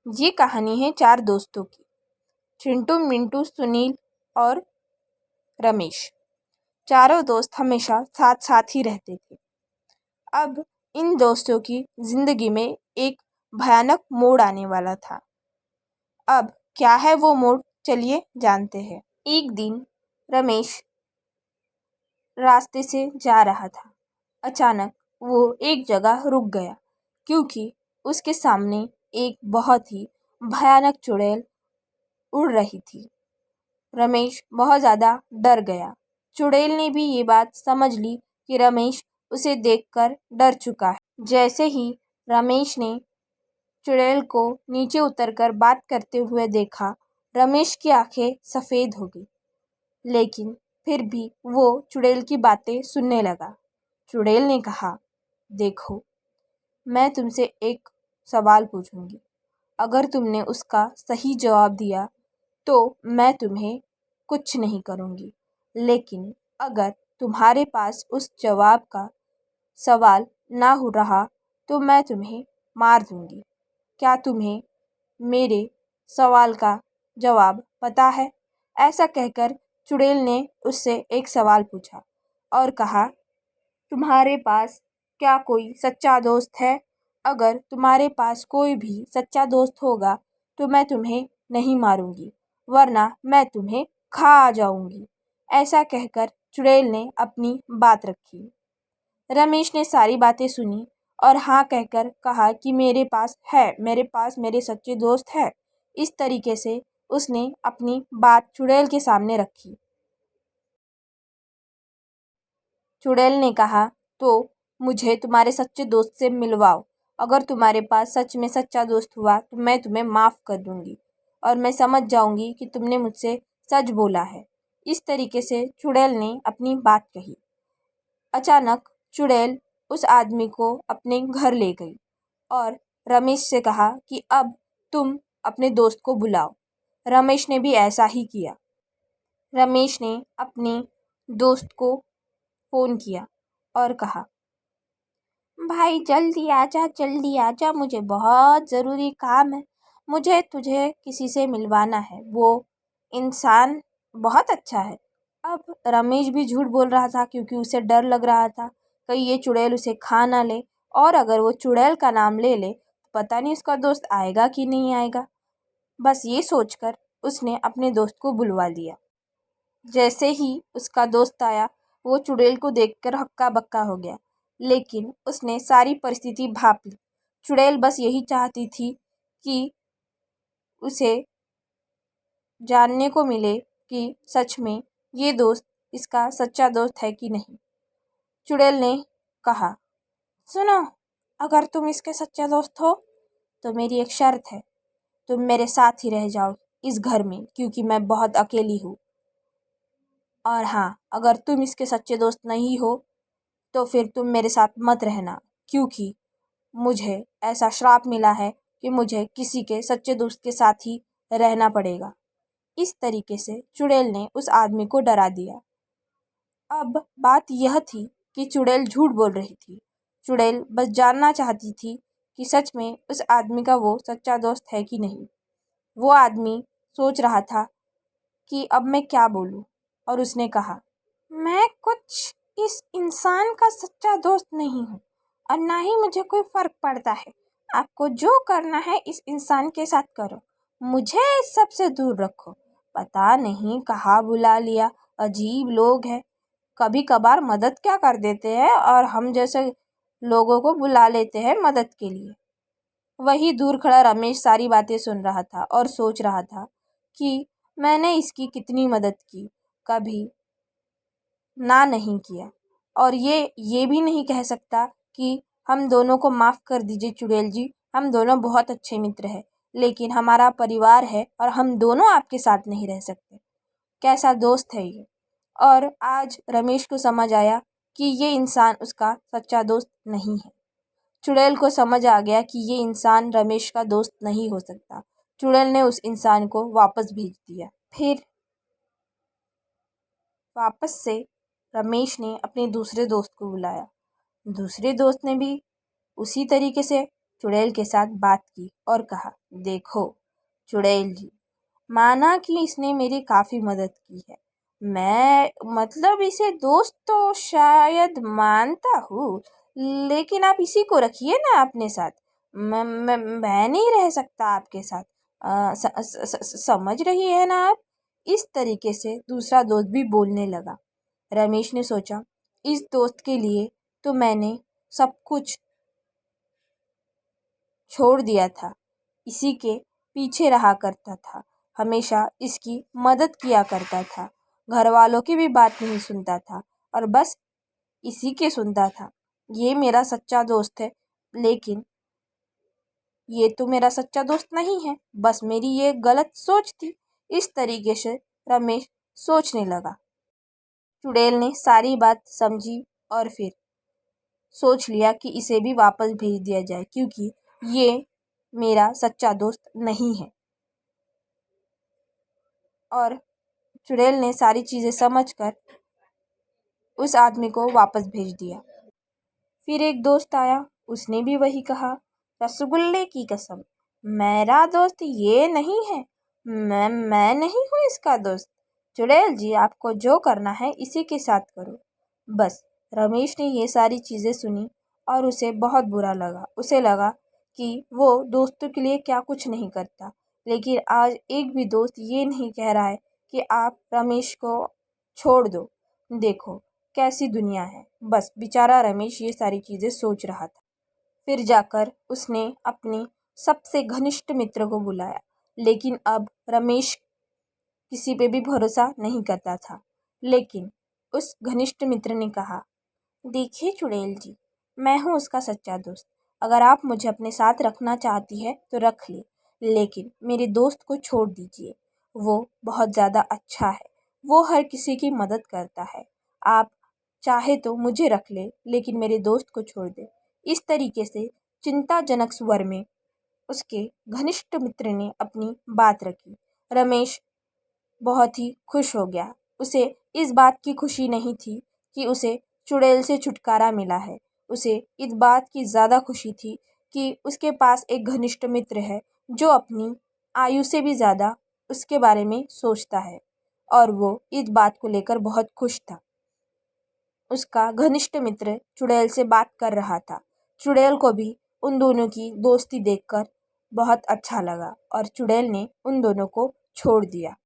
ये कहानी है चार दोस्तों की। चिंटू, मिंटू, सुनील और रमेश। चारों दोस्त हमेशा साथ साथ ही रहते थे। अब इन दोस्तों की जिंदगी में एक भयानक मोड़ आने वाला था। अब क्या है वो मोड़, चलिए जानते हैं। एक दिन रमेश रास्ते से जा रहा था। अचानक वो एक जगह रुक गया क्योंकि उसके सामने एक बहुत ही भयानक चुड़ैल उड़ रही थी। रमेश बहुत ज़्यादा डर गया। चुड़ैल ने भी ये बात समझ ली कि रमेश उसे देखकर डर चुका है। जैसे ही रमेश ने चुड़ैल को नीचे उतरकर बात करते हुए देखा, रमेश की आंखें सफ़ेद हो गई। लेकिन फिर भी वो चुड़ैल की बातें सुनने लगा। चुड़ैल ने कहा, देखो, मैं तुमसे एक सवाल पूछूंगी। अगर तुमने उसका सही जवाब दिया तो मैं तुम्हें कुछ नहीं करूँगी, लेकिन अगर तुम्हारे पास उस जवाब का सवाल ना हो रहा तो मैं तुम्हें मार दूँगी। क्या तुम्हें मेरे सवाल का जवाब पता है? ऐसा कहकर चुड़ैल ने उससे एक सवाल पूछा और कहा, तुम्हारे पास क्या कोई सच्चा दोस्त है? अगर तुम्हारे पास कोई भी सच्चा दोस्त होगा तो मैं तुम्हें नहीं मारूंगी, वरना मैं तुम्हें खा जाऊंगी। ऐसा कहकर चुड़ैल ने अपनी बात रखी। रमेश ने सारी बातें सुनी और हाँ कहकर कहा कि मेरे पास मेरे सच्चे दोस्त है। इस तरीके से उसने अपनी बात चुड़ैल के सामने रखी। चुड़ैल ने कहा, तो मुझे तुम्हारे सच्चे दोस्त से मिलवाओ। अगर तुम्हारे पास सच में सच्चा दोस्त हुआ तो मैं तुम्हें माफ़ कर दूंगी और मैं समझ जाऊंगी कि तुमने मुझसे सच बोला है। इस तरीके से चुड़ैल ने अपनी बात कही। अचानक चुड़ैल उस आदमी को अपने घर ले गई और रमेश से कहा कि अब तुम अपने दोस्त को बुलाओ। रमेश ने भी ऐसा ही किया। रमेश ने अपने दोस्त को फ़ोन किया और कहा, भाई जल्दी आजा, मुझे बहुत ज़रूरी काम है। मुझे तुझे किसी से मिलवाना है। वो इंसान बहुत अच्छा है। अब रमेश भी झूठ बोल रहा था क्योंकि उसे डर लग रहा था कहीं ये चुड़ैल उसे खा ना ले, और अगर वो चुड़ैल का नाम ले ले तो पता नहीं उसका दोस्त आएगा कि नहीं आएगा। बस ये सोचकर उसने अपने दोस्त को बुलवा लिया। जैसे ही उसका दोस्त आया, वो चुड़ैल को देखकर हक्का बक्का हो गया, लेकिन उसने सारी परिस्थिति भांप ली। चुड़ैल बस यही चाहती थी कि उसे जानने को मिले कि सच में ये दोस्त इसका सच्चा दोस्त है कि नहीं। चुड़ैल ने कहा, सुनो, अगर तुम इसके सच्चा दोस्त हो तो मेरी एक शर्त है। तुम मेरे साथ ही रह जाओ इस घर में, क्योंकि मैं बहुत अकेली हूँ। और हाँ, अगर तुम इसके सच्चे दोस्त नहीं हो तो फिर तुम मेरे साथ मत रहना, क्योंकि मुझे ऐसा श्राप मिला है कि मुझे किसी के सच्चे दोस्त के साथ ही रहना पड़ेगा। इस तरीके से चुड़ैल ने उस आदमी को डरा दिया। अब बात यह थी कि चुड़ैल झूठ बोल रही थी। चुड़ैल बस जानना चाहती थी कि सच में उस आदमी का वो सच्चा दोस्त है कि नहीं। वो आदमी सोच रहा था कि अब मैं क्या बोलूं, और उसने कहा, मैं कुछ इस इंसान का सच्चा दोस्त नहीं हूँ और ना ही मुझे कोई फर्क पड़ता है। आपको जो करना है इस इंसान के साथ करो, मुझे इस सब से दूर रखो। पता नहीं कहाँ बुला लिया, अजीब लोग हैं। कभी कभार मदद क्या कर देते हैं और हम जैसे लोगों को बुला लेते हैं मदद के लिए। वही दूर खड़ा रमेश सारी बातें सुन रहा था और सोच रहा था कि मैंने इसकी कितनी मदद की, कभी ना नहीं किया। और ये भी नहीं कह सकता कि हम दोनों को माफ़ कर दीजिए चुड़ैल जी, हम दोनों बहुत अच्छे मित्र हैं, लेकिन हमारा परिवार है और हम दोनों आपके साथ नहीं रह सकते। कैसा दोस्त है ये। और आज रमेश को समझ आया कि ये इंसान उसका सच्चा दोस्त नहीं है। चुड़ैल को समझ आ गया कि ये इंसान रमेश का दोस्त नहीं हो सकता। चुड़ैल ने उस इंसान को वापस भेज दिया। फिर वापस से रमेश ने अपने दूसरे दोस्त को बुलाया। दूसरे दोस्त ने भी उसी तरीके से चुड़ैल के साथ बात की और कहा, देखो चुड़ैल जी, माना कि इसने मेरी काफ़ी मदद की है। मैं मतलब इसे दोस्त तो शायद मानता हूँ, लेकिन आप इसी को रखिए ना अपने साथ। मैं नहीं रह सकता आपके साथ। समझ रही है ना आप? इस तरीके से दूसरा दोस्त भी बोलने लगा। रमेश ने सोचा, इस दोस्त के लिए तो मैंने सब कुछ छोड़ दिया था, इसी के पीछे रहा करता था, हमेशा इसकी मदद किया करता था, घर वालों की भी बात नहीं सुनता था और बस इसी के सुनता था। ये मेरा सच्चा दोस्त है, लेकिन ये तो मेरा सच्चा दोस्त नहीं है, बस मेरी ये गलत सोच थी। इस तरीके से रमेश सोचने लगा। चुड़ैल ने सारी बात समझी और फिर सोच लिया कि इसे भी वापस भेज दिया जाए, क्योंकि ये मेरा सच्चा दोस्त नहीं है। और चुड़ैल ने सारी चीज़ें समझकर उस आदमी को वापस भेज दिया। फिर एक दोस्त आया, उसने भी वही कहा, रसगुल्ले की कसम, मेरा दोस्त ये नहीं है, मैं नहीं हूँ इसका दोस्त। चुड़ैल जी, आपको जो करना है इसी के साथ करो। बस रमेश ने ये सारी चीज़ें सुनी और उसे बहुत बुरा लगा। उसे लगा कि वो दोस्तों के लिए क्या कुछ नहीं करता, लेकिन आज एक भी दोस्त ये नहीं कह रहा है कि आप रमेश को छोड़ दो। देखो कैसी दुनिया है। बस बेचारा रमेश ये सारी चीज़ें सोच रहा था। फिर जाकर उसने अपने सबसे घनिष्ठ मित्र को बुलाया, लेकिन अब रमेश किसी पे भी भरोसा नहीं करता था। लेकिन उस घनिष्ठ मित्र ने कहा, देखिए चुड़ैल जी, मैं हूँ उसका सच्चा दोस्त। अगर आप मुझे अपने साथ रखना चाहती है तो रख ले, लेकिन मेरे दोस्त को छोड़ दीजिए। वो बहुत ज़्यादा अच्छा है, वो हर किसी की मदद करता है। आप चाहे तो मुझे रख ले, लेकिन मेरे दोस्त को छोड़ दे। इस तरीके से चिंताजनक स्वर में उसके घनिष्ठ मित्र ने अपनी बात रखी। रमेश बहुत ही खुश हो गया। उसे इस बात की खुशी नहीं थी कि उसे चुड़ैल से छुटकारा मिला है। उसे इस बात की ज़्यादा खुशी थी कि उसके पास एक घनिष्ठ मित्र है जो अपनी आयु से भी ज़्यादा उसके बारे में सोचता है, और वो इस बात को लेकर बहुत खुश था। उसका घनिष्ठ मित्र चुड़ैल से बात कर रहा था। चुड़ैल को भी उन दोनों की दोस्ती देखकर बहुत अच्छा लगा और चुड़ैल ने उन दोनों को छोड़ दिया।